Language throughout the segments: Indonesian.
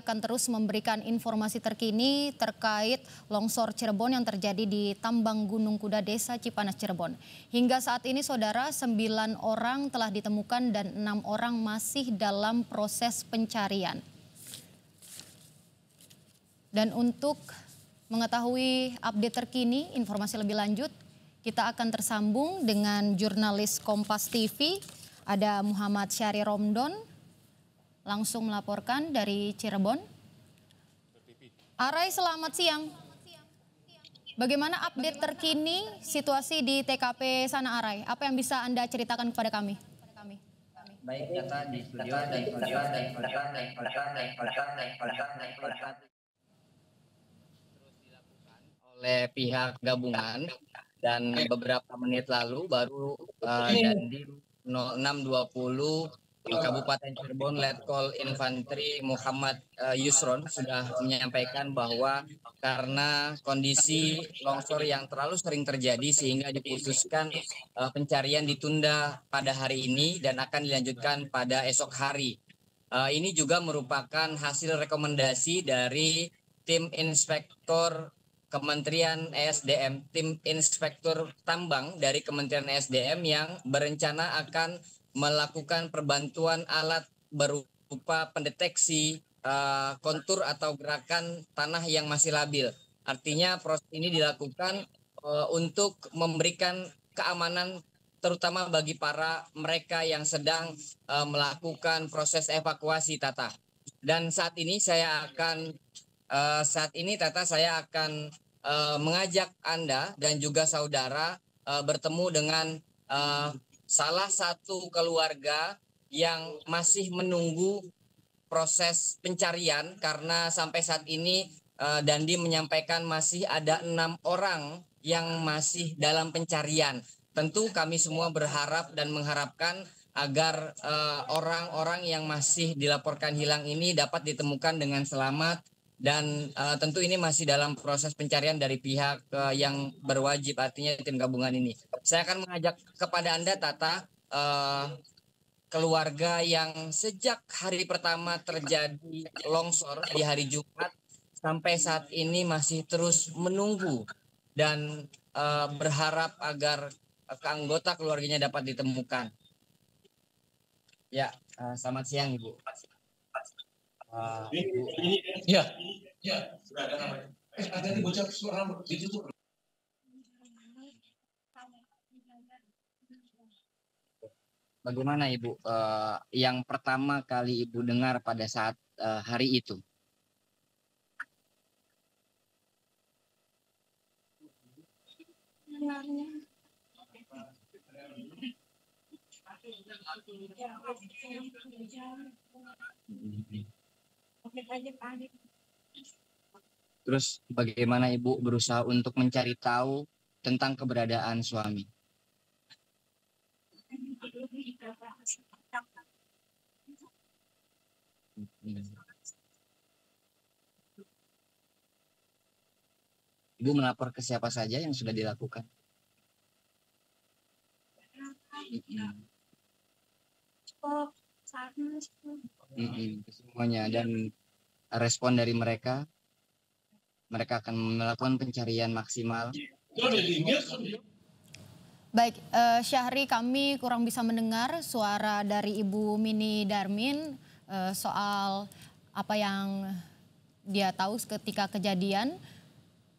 akan terus memberikan informasi terkini terkait longsor Cirebon yang terjadi di Tambang Gunung Kuda Desa Cipanas Cirebon. Hingga saat ini saudara, 9 orang telah ditemukan dan 6 orang masih dalam proses pencarian. Dan untuk mengetahui update terkini, informasi lebih lanjut, kita akan tersambung dengan jurnalis Kompas TV, ada Muhammad Syahri Romdon, langsung melaporkan dari Cirebon. Arai, selamat siang. Bagaimana update terkini situasi di TKP sana, Arai? Apa yang bisa Anda ceritakan kepada kami? Baik, data di studio oleh pihak gabungan, dan beberapa menit lalu baru Dandim 0620 Kabupaten Cirebon Letkol Infanteri Muhammad Yusron sudah menyampaikan bahwa karena kondisi longsor yang terlalu sering terjadi sehingga diputuskan pencarian ditunda pada hari ini dan akan dilanjutkan pada esok hari. Ini juga merupakan hasil rekomendasi dari tim inspektor Kementerian ESDM, tim inspektur tambang dari Kementerian ESDM yang berencana akan melakukan perbantuan alat berupa pendeteksi kontur atau gerakan tanah yang masih labil. Artinya proses ini dilakukan untuk memberikan keamanan terutama bagi para mereka yang sedang melakukan proses evakuasi, Tata. Dan saat ini Tata, saya akan mengajak Anda dan juga saudara bertemu dengan salah satu keluarga yang masih menunggu proses pencarian karena sampai saat ini Dandim menyampaikan masih ada 6 orang yang masih dalam pencarian. Tentu kami semua berharap dan mengharapkan agar orang-orang yang masih dilaporkan hilang ini dapat ditemukan dengan selamat. Dan tentu ini masih dalam proses pencarian dari pihak yang berwajib, artinya tim gabungan ini. Saya akan mengajak kepada Anda, Tata, keluarga yang sejak hari pertama terjadi longsor di hari Jumat sampai saat ini masih terus menunggu dan berharap agar anggota keluarganya dapat ditemukan. Ya, selamat siang, Ibu. Ya, sudah ada namanya. Ada di bocor suara ditutup. Bagaimana Ibu yang pertama kali Ibu dengar pada saat hari itu? Terus bagaimana Ibu berusaha untuk mencari tahu tentang keberadaan suami? Ibu melapor ke siapa saja yang sudah dilakukan? Semuanya, dan respon dari mereka akan melakukan pencarian maksimal. Baik, Syahri, kami kurang bisa mendengar suara dari Ibu Mini Darmin soal apa yang dia tahu ketika kejadian.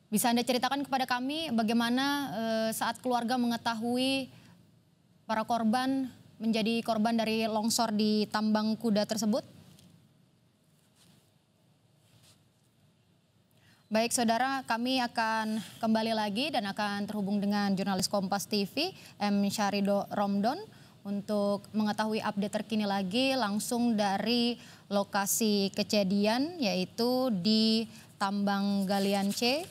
Bisa Anda ceritakan kepada kami bagaimana saat keluarga mengetahui para korban menjadi korban dari longsor di Tambang Kuda tersebut? Baik saudara, kami akan kembali lagi dan akan terhubung dengan jurnalis Kompas TV M. Syahri Romdon untuk mengetahui update terkini lagi langsung dari lokasi kejadian, yaitu di Tambang Galian C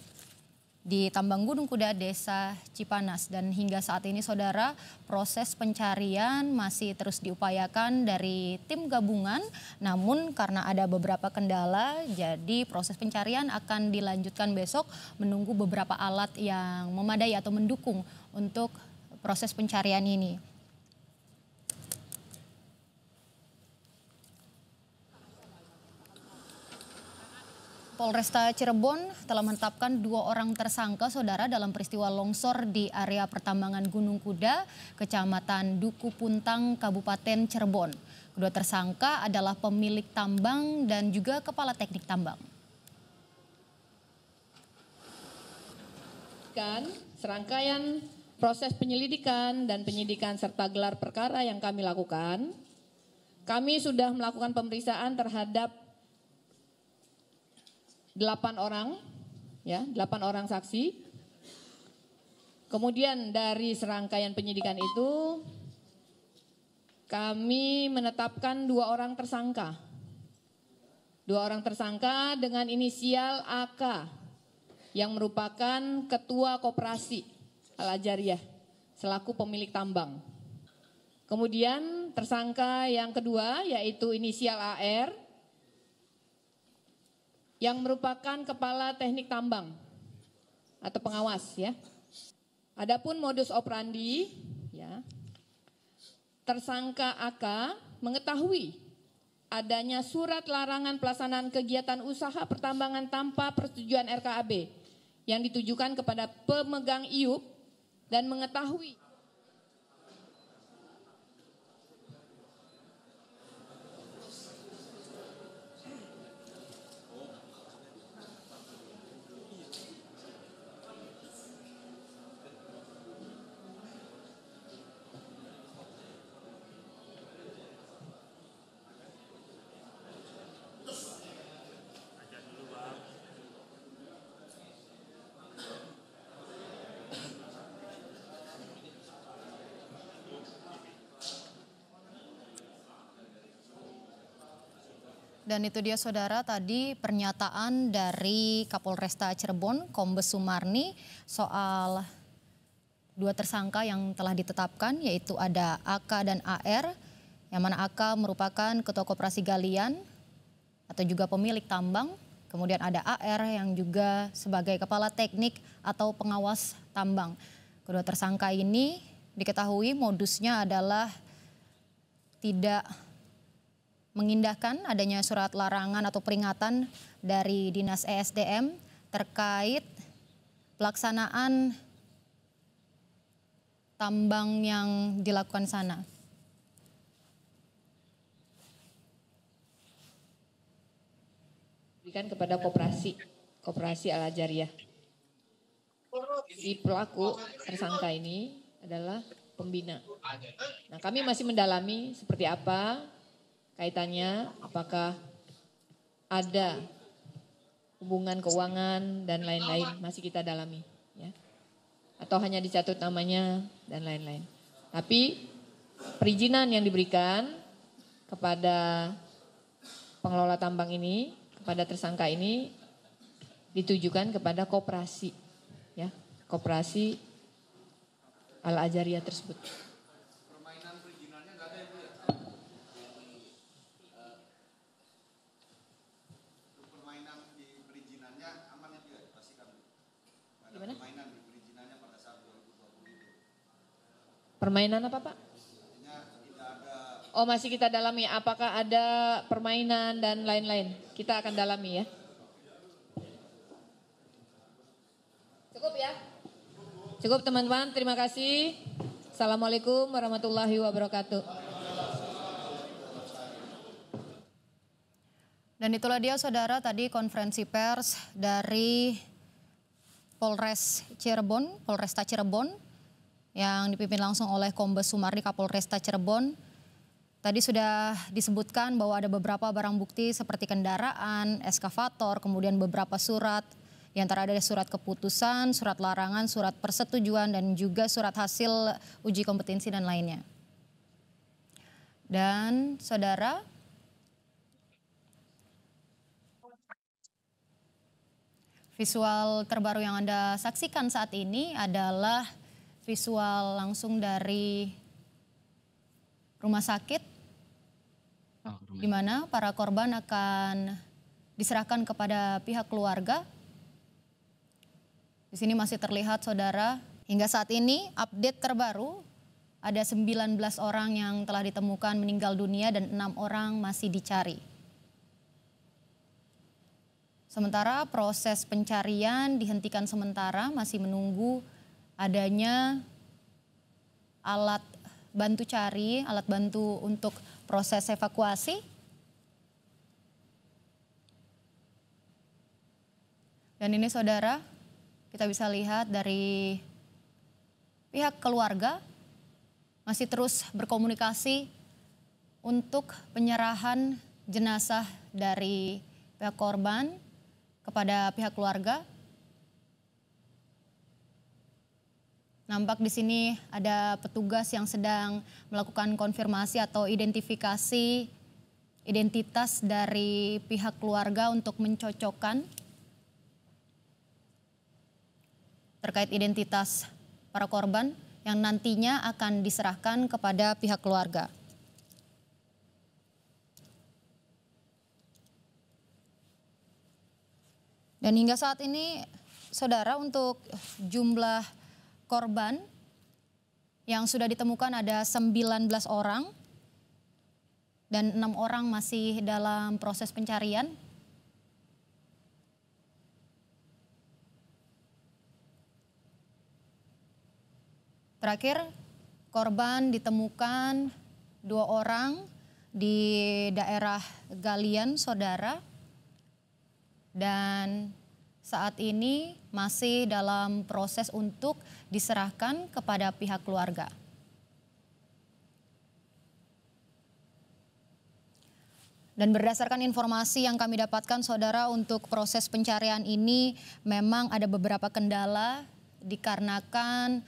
di Tambang Gunung Kuda Desa Cipanas. Dan hingga saat ini saudara, proses pencarian masih terus diupayakan dari tim gabungan, namun karena ada beberapa kendala jadi proses pencarian akan dilanjutkan besok menunggu beberapa alat yang memadai atau mendukung untuk proses pencarian ini. Polresta Cirebon telah menetapkan 2 orang tersangka saudara dalam peristiwa longsor di area pertambangan Gunung Kuda, Kecamatan Duku Puntang, Kabupaten Cirebon. Kedua tersangka adalah pemilik tambang dan juga kepala teknik tambang. Serangkaian proses penyelidikan dan penyidikan serta gelar perkara yang kami lakukan, kami sudah melakukan pemeriksaan terhadap 8 orang, 8 orang saksi. Kemudian dari serangkaian penyidikan itu, kami menetapkan 2 orang tersangka. 2 orang tersangka dengan inisial AK yang merupakan ketua koperasi Al-Ajariyah selaku pemilik tambang. Kemudian tersangka yang kedua yaitu inisial AR yang merupakan kepala teknik tambang atau pengawas ya. Adapun modus operandi ya. Tersangka AK mengetahui adanya surat larangan pelaksanaan kegiatan usaha pertambangan tanpa persetujuan RKAB yang ditujukan kepada pemegang IUP dan mengetahui Dan itu dia saudara tadi pernyataan dari Kapolresta Cirebon, Kombes Sumarni soal 2 tersangka yang telah ditetapkan yaitu ada AK dan AR, yang mana AK merupakan ketua koperasi galian atau juga pemilik tambang, kemudian ada AR yang juga sebagai kepala teknik atau pengawas tambang. Kedua tersangka ini diketahui modusnya adalah tidak mengindahkan adanya surat larangan atau peringatan dari Dinas ESDM terkait pelaksanaan tambang yang dilakukan sana. Berikan kepada koperasi Al-Ajariyah. Si pelaku tersangka ini adalah pembina. Nah, kami masih mendalami seperti apa kaitannya, apakah ada hubungan keuangan dan lain-lain, masih kita dalami ya. Atau hanya dicatut namanya dan lain-lain. Tapi perizinan yang diberikan kepada pengelola tambang ini, kepada tersangka ini ditujukan kepada koperasi ya, koperasi Al-Ajariyah tersebut. Permainan apa Pak? Oh masih kita dalami, apakah ada permainan dan lain-lain? Kita akan dalami ya. Cukup ya? Cukup teman-teman, terima kasih. Assalamualaikum warahmatullahi wabarakatuh. Dan itulah dia saudara tadi konferensi pers dari Polresta Cirebon yang dipimpin langsung oleh Kombes Sumarni Kapolresta Cirebon. Tadi sudah disebutkan bahwa ada beberapa barang bukti seperti kendaraan, eskavator, kemudian beberapa surat. Di antara ada surat keputusan, surat larangan, surat persetujuan, dan juga surat hasil uji kompetensi dan lainnya. Dan saudara, visual terbaru yang Anda saksikan saat ini adalah visual langsung dari rumah sakit, di mana para korban akan diserahkan kepada pihak keluarga. Di sini masih terlihat saudara, hingga saat ini update terbaru ada 19 orang yang telah ditemukan meninggal dunia dan 6 orang masih dicari. Sementara proses pencarian dihentikan sementara, masih menunggu adanya alat bantu cari, alat bantu untuk proses evakuasi. Dan ini saudara, kita bisa lihat dari pihak keluarga masih terus berkomunikasi untuk penyerahan jenazah dari pihak korban kepada pihak keluarga. Nampak di sini ada petugas yang sedang melakukan konfirmasi atau identifikasi identitas dari pihak keluarga untuk mencocokkan terkait identitas para korban yang nantinya akan diserahkan kepada pihak keluarga. Dan hingga saat ini, saudara, untuk jumlah korban yang sudah ditemukan ada 19 orang dan 6 orang masih dalam proses pencarian. Terakhir, korban ditemukan 2 orang di daerah Galian, saudara. Dan saat ini masih dalam proses untuk diserahkan kepada pihak keluarga. Dan berdasarkan informasi yang kami dapatkan, saudara, untuk proses pencarian ini memang ada beberapa kendala dikarenakan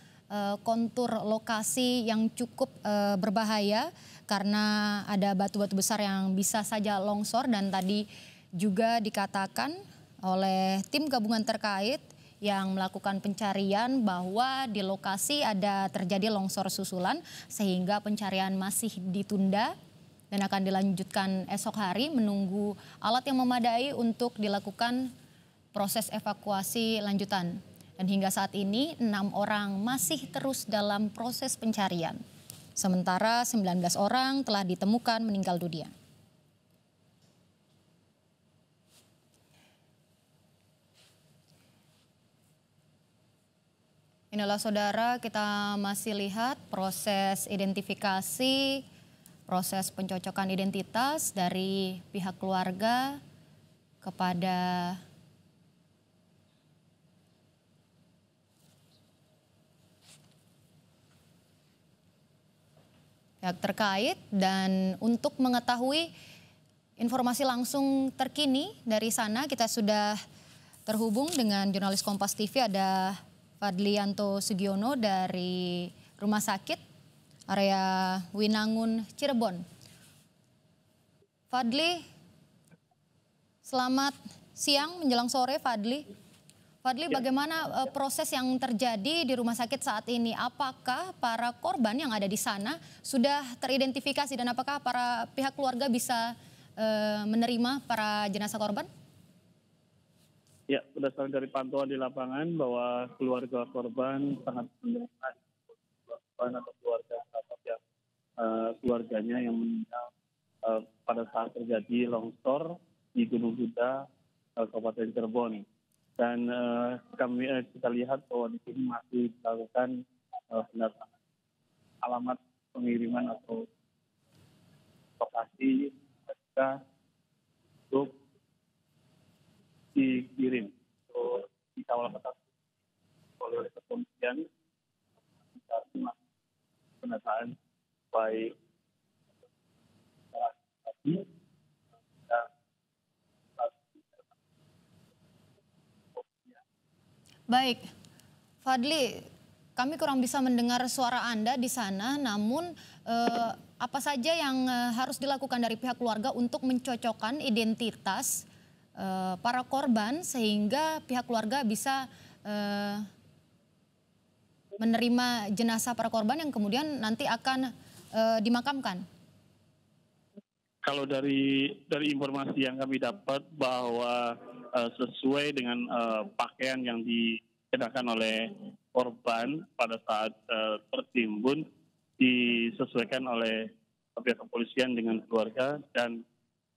kontur lokasi yang cukup berbahaya karena ada batu-batu besar yang bisa saja longsor, dan tadi juga dikatakan oleh tim gabungan terkait yang melakukan pencarian bahwa di lokasi ada terjadi longsor susulan sehingga pencarian masih ditunda dan akan dilanjutkan esok hari menunggu alat yang memadai untuk dilakukan proses evakuasi lanjutan. Dan hingga saat ini 6 orang masih terus dalam proses pencarian. Sementara 19 orang telah ditemukan meninggal dunia. Inilah saudara, kita masih lihat proses identifikasi, proses pencocokan identitas dari pihak keluarga kepada pihak terkait. Dan untuk mengetahui informasi langsung terkini dari sana, kita sudah terhubung dengan jurnalis Kompas TV, ada Fadlianto Sugiono dari Rumah Sakit area Winangun, Cirebon. Fadli, selamat siang menjelang sore, Fadli. Fadli, bagaimana proses yang terjadi di rumah sakit saat ini? Apakah para korban yang ada di sana sudah teridentifikasi dan apakah para pihak keluarga bisa menerima para jenazah korban? Ya, berdasarkan dari pantauan di lapangan bahwa keluarga korban sangat menerima korban atau keluarga yang keluarganya yang meninggal pada saat terjadi longsor di Gunung Buda, Kabupaten Cirebon. Dan kita lihat bahwa di sini masih dilakukan pendataan alamat pengiriman atau lokasi mereka untuk dikirim dikawal ketat oleh kepolisian. Pendataan baik Baik, Fadli, kami kurang bisa mendengar suara Anda di sana, namun apa saja yang harus dilakukan dari pihak keluarga untuk mencocokkan identitas para korban sehingga pihak keluarga bisa menerima jenazah para korban yang kemudian nanti akan dimakamkan? Kalau dari informasi yang kami dapat bahwa sesuai dengan pakaian yang dikenakan oleh korban pada saat tertimbun disesuaikan oleh pihak kepolisian dengan keluarga, dan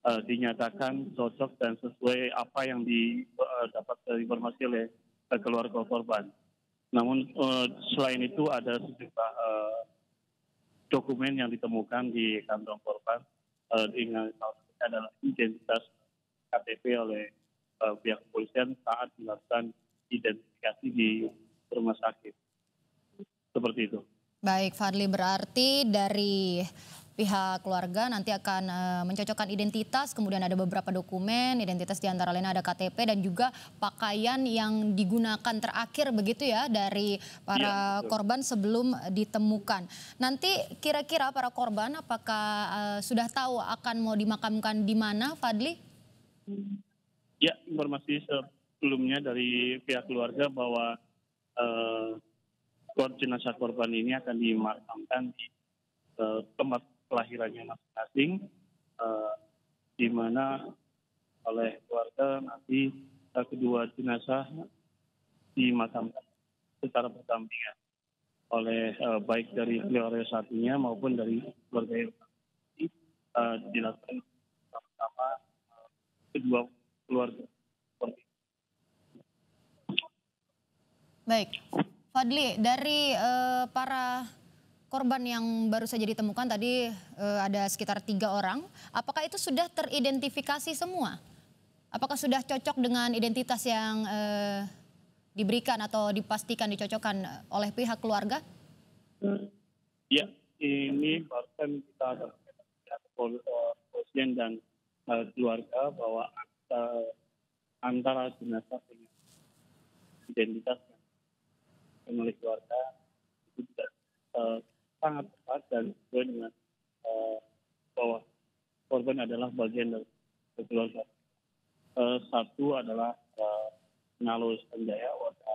dinyatakan cocok dan sesuai apa yang didapat informasi oleh keluarga korban. Namun selain itu ada sejumlah dokumen yang ditemukan di kantong korban dengan salah satunya adalah identitas KTP oleh pihak kepolisian saat dilakukan identifikasi di rumah sakit. Seperti itu. Baik, Fadli, berarti dari pihak keluarga nanti akan mencocokkan identitas, kemudian ada beberapa dokumen, identitas diantara lain ada KTP dan juga pakaian yang digunakan terakhir begitu ya dari para korban sebelum ditemukan. Nanti kira-kira para korban apakah sudah tahu akan mau dimakamkan di mana, Fadli? Ya, informasi sebelumnya dari pihak keluarga bahwa jenazah korban ini akan dimakamkan di tempat kelahirannya masing-masing, di mana oleh keluarga nanti kedua jenazah dimakamkan secara berdampingan oleh baik dari keluarga satunya maupun dari keluarga yang dilakukan sama-sama kedua keluarga. Baik, Fadli, dari para korban yang baru saja ditemukan tadi ada sekitar 3 orang. Apakah itu sudah teridentifikasi semua? Apakah sudah cocok dengan identitas yang diberikan atau dipastikan dicocokkan oleh pihak keluarga? Ya, ini bahkan kita ada kepolisian dan keluarga bahwa antara jenazah dengan identitas oleh keluarga itu tidak sangat tepat dan sesuai dengan bahwa korban adalah bagian dari keluarga. Satu adalah Nalo Sanjaya, warga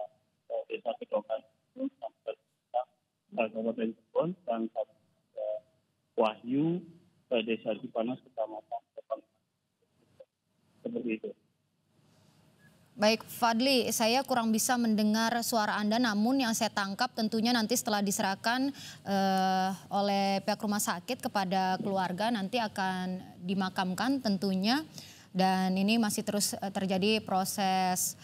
desa Kedokan, Kabupaten Cirebon, dan satu Wahyu, desa Cipanas, kecamatan Cirebon. Seperti itu. Baik, Fadli, saya kurang bisa mendengar suara Anda, namun yang saya tangkap tentunya nanti setelah diserahkan oleh pihak rumah sakit kepada keluarga nanti akan dimakamkan tentunya. Dan ini masih terus terjadi proses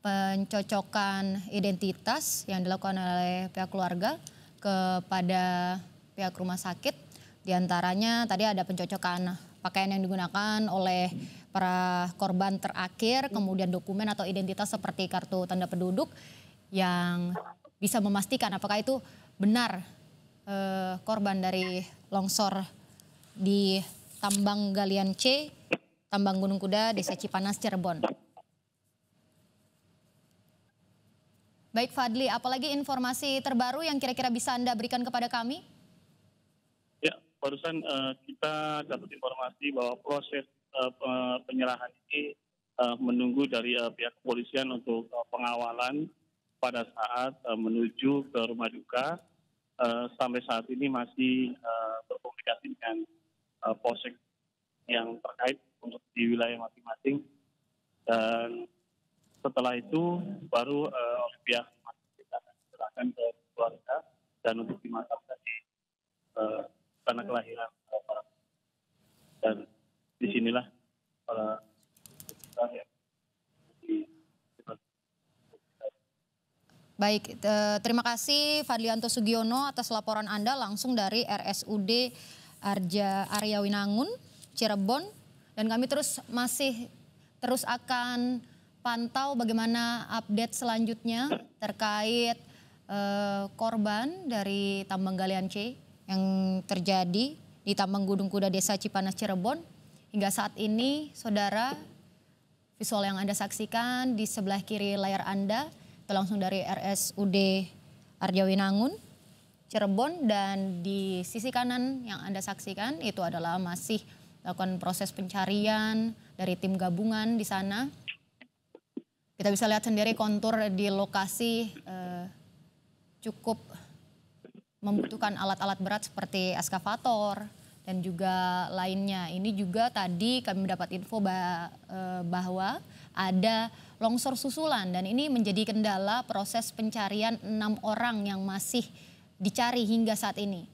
pencocokan identitas yang dilakukan oleh pihak keluarga kepada pihak rumah sakit. Di antaranya tadi ada pencocokan pakaian yang digunakan oleh para korban terakhir, kemudian dokumen atau identitas seperti kartu tanda penduduk yang bisa memastikan apakah itu benar korban dari longsor di Tambang Galian C, Tambang Gunung Kuda, Desa Cipanas, Cirebon. Baik, Fadli, apalagi informasi terbaru yang kira-kira bisa Anda berikan kepada kami? Ya, barusan kita dapat informasi bahwa proses penyerahan ini menunggu dari pihak kepolisian untuk pengawalan pada saat menuju ke rumah duka. Sampai saat ini masih berkomunikasi dengan polsek yang terkait untuk di wilayah masing-masing. Dan setelah itu baru oleh pihak kita akan diserahkan ke keluarga dan untuk dimakamkan di tanah kelahiran para. Dan disinilah para yang Baik, terima kasih Fadlianto Sugiono atas laporan Anda langsung dari RSUD Arya Winangun, Cirebon. Dan kami masih terus akan pantau bagaimana update selanjutnya terkait korban dari Tambang Galian C yang terjadi di Tambang Gunung Kuda Desa Cipanas, Cirebon. Hingga saat ini, saudara, visual yang Anda saksikan di sebelah kiri layar Anda itu langsung dari RSUD Arya Winangun, Cirebon, dan di sisi kanan yang Anda saksikan itu adalah masih melakukan proses pencarian dari tim gabungan di sana. Kita bisa lihat sendiri kontur di lokasi cukup membutuhkan alat-alat berat seperti eskavator dan juga lainnya. Ini juga tadi kami mendapat info bahwa ada longsor susulan dan ini menjadi kendala proses pencarian 6 orang yang masih dicari hingga saat ini.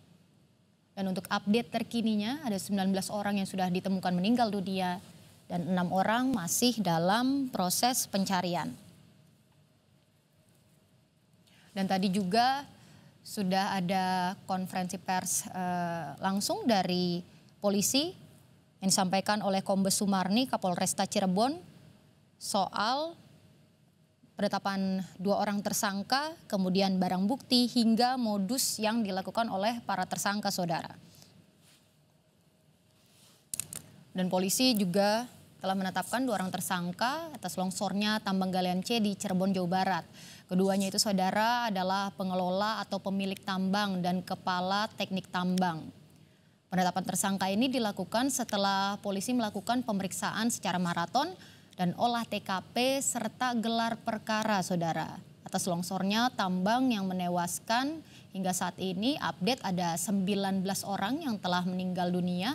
Dan untuk update terkininya ada 19 orang yang sudah ditemukan meninggal dunia dan 6 orang masih dalam proses pencarian. Dan tadi juga sudah ada konferensi pers langsung dari polisi yang disampaikan oleh Kombes Sumarni, Kapolresta Cirebon, soal penetapan 2 orang tersangka, kemudian barang bukti hingga modus yang dilakukan oleh para tersangka, saudara. Dan polisi juga telah menetapkan 2 orang tersangka atas longsornya tambang galian C di Cirebon, Jawa Barat. Keduanya itu, saudara, adalah pengelola atau pemilik tambang dan kepala teknik tambang. Penetapan tersangka ini dilakukan setelah polisi melakukan pemeriksaan secara maraton dan olah TKP serta gelar perkara, saudara. Atas longsornya tambang yang menewaskan hingga saat ini update ada 19 orang yang telah meninggal dunia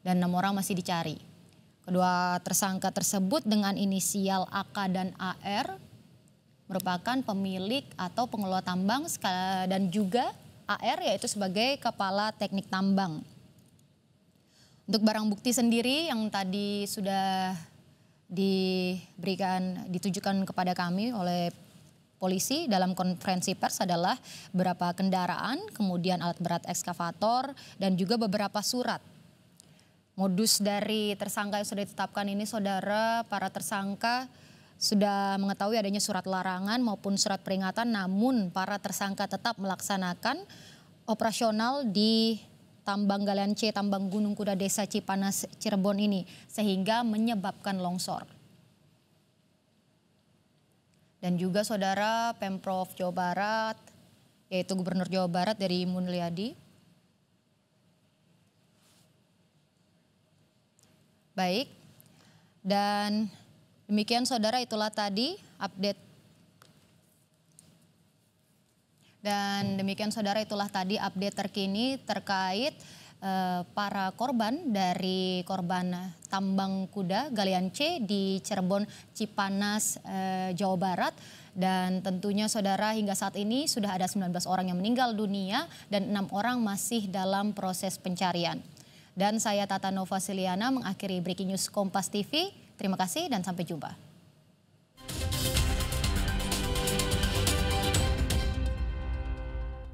dan 6 orang masih dicari. Kedua tersangka tersebut dengan inisial AK dan AR merupakan pemilik atau pengelola tambang dan juga AR yaitu sebagai kepala teknik tambang. Untuk barang bukti sendiri yang tadi sudah ditujukan kepada kami oleh polisi dalam konferensi pers adalah beberapa kendaraan, kemudian alat berat ekskavator dan juga beberapa surat. Modus dari tersangka yang sudah ditetapkan ini, saudara, para tersangka sudah mengetahui adanya surat larangan maupun surat peringatan, namun para tersangka tetap melaksanakan operasional di tambang galian C, tambang Gunung Kuda Desa Cipanas, Cirebon ini, sehingga menyebabkan longsor. Dan juga, saudara, Pemprov Jawa Barat, yaitu Gubernur Jawa Barat dari Mulyadi. Baik, dan demikian, saudara, itulah tadi update. Dan demikian, saudara, itulah tadi update terkini terkait para korban dari korban tambang kuda galian C di Cirebon, Cipanas, Jawa Barat. Dan tentunya, saudara, hingga saat ini sudah ada 19 orang yang meninggal dunia dan 6 orang masih dalam proses pencarian. Dan saya Tata Nova Siliana mengakhiri Breaking News Kompas TV. Terima kasih dan sampai jumpa.